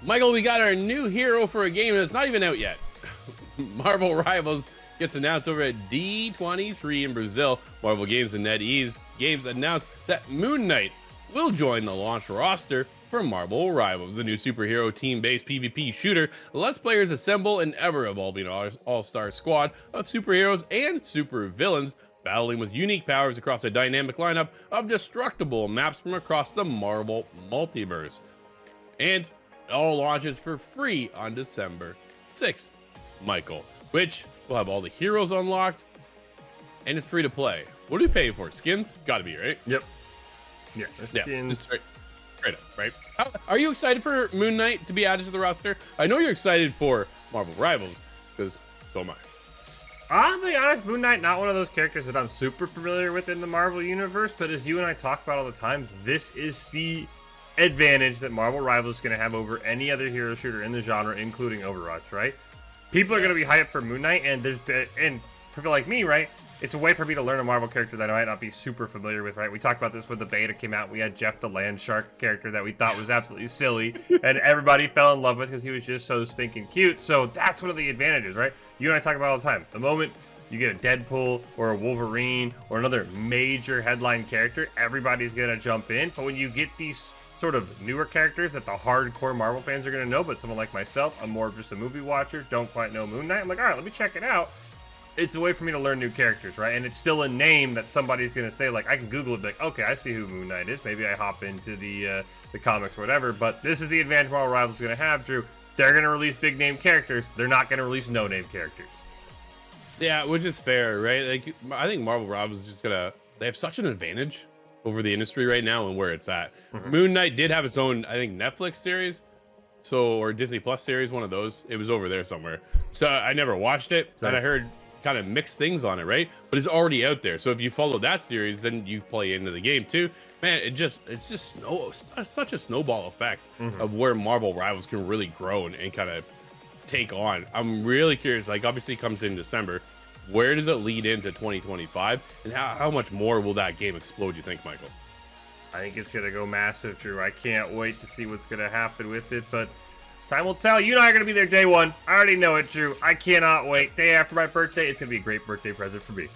Michael, we got our new hero for a game that's not even out yet. Marvel Rivals gets announced over at D23 in Brazil. Marvel Games and NetEase Games announced that Moon Knight will join the launch roster for Marvel Rivals. The new superhero team-based PvP shooter lets players assemble an ever-evolving all-star squad of superheroes and supervillains, battling with unique powers across a dynamic lineup of destructible maps from across the Marvel multiverse. And it all launches for free on December 6th, Michael, which will have all the heroes unlocked, and it's free to play. What are we paying for? Skins? Gotta be, right? Yep. Yeah, skins. Just straight up, right? Are you excited for Moon Knight to be added to the roster? I know you're excited for Marvel Rivals, because so am I. I'll be honest, Moon Knight, not one of those characters that I'm super familiar with in the Marvel universe, but as you and I talk about all the time, this is the advantage that Marvel Rivals is going to have over any other hero shooter in the genre, including Overwatch, right? People are going to be hyped for Moon Knight, and for people like me, right, it's a way for me to learn a Marvel character that I might not be super familiar with, right? We talked about this when the beta came out. We had Jeff the Land Shark character that we thought was absolutely silly, and everybody fell in love with because he was just so stinking cute. So that's one of the advantages, right? You and I talk about all the time. The moment you get a Deadpool or a Wolverine or another major headline character, everybody's going to jump in. But when you get these sort of newer characters that the hardcore Marvel fans are going to know, but someone like myself, I'm more of just a movie watcher, don't quite know Moon Knight. I'm like, all right, let me check it out. It's a way for me to learn new characters, right? And it's still a name that somebody's going to say, like, I can Google it, like, okay, I see who Moon Knight is. Maybe I hop into the comics or whatever. But this is the advantage Marvel Rivals is going to have, Drew. They're going to release big name characters. They're not going to release no name characters. Yeah, which is fair, right? Like, I think Marvel Rivals is just they have such an advantage over the industry right now and where it's at. Moon Knight did have its own, I think, Netflix series, or Disney Plus series, one of those. It was over there somewhere. So I never watched it, and I heard kind of mixed things on it, right? But it's already out there. So if you follow that series, then you play into the game too. Man, it's just such a snowball effect of where Marvel Rivals can really grow and kind of take on. I'm really curious. Like, obviously it comes in December. Where does it lead into 2025, and how much more will that game explode, you think, Michael? I think it's gonna go massive, Drew. I can't wait to see what's gonna happen with it, but time will tell. You and I are going to be there day one. I already know it, Drew. I cannot wait. Day after my birthday, it's going to be a great birthday present for me.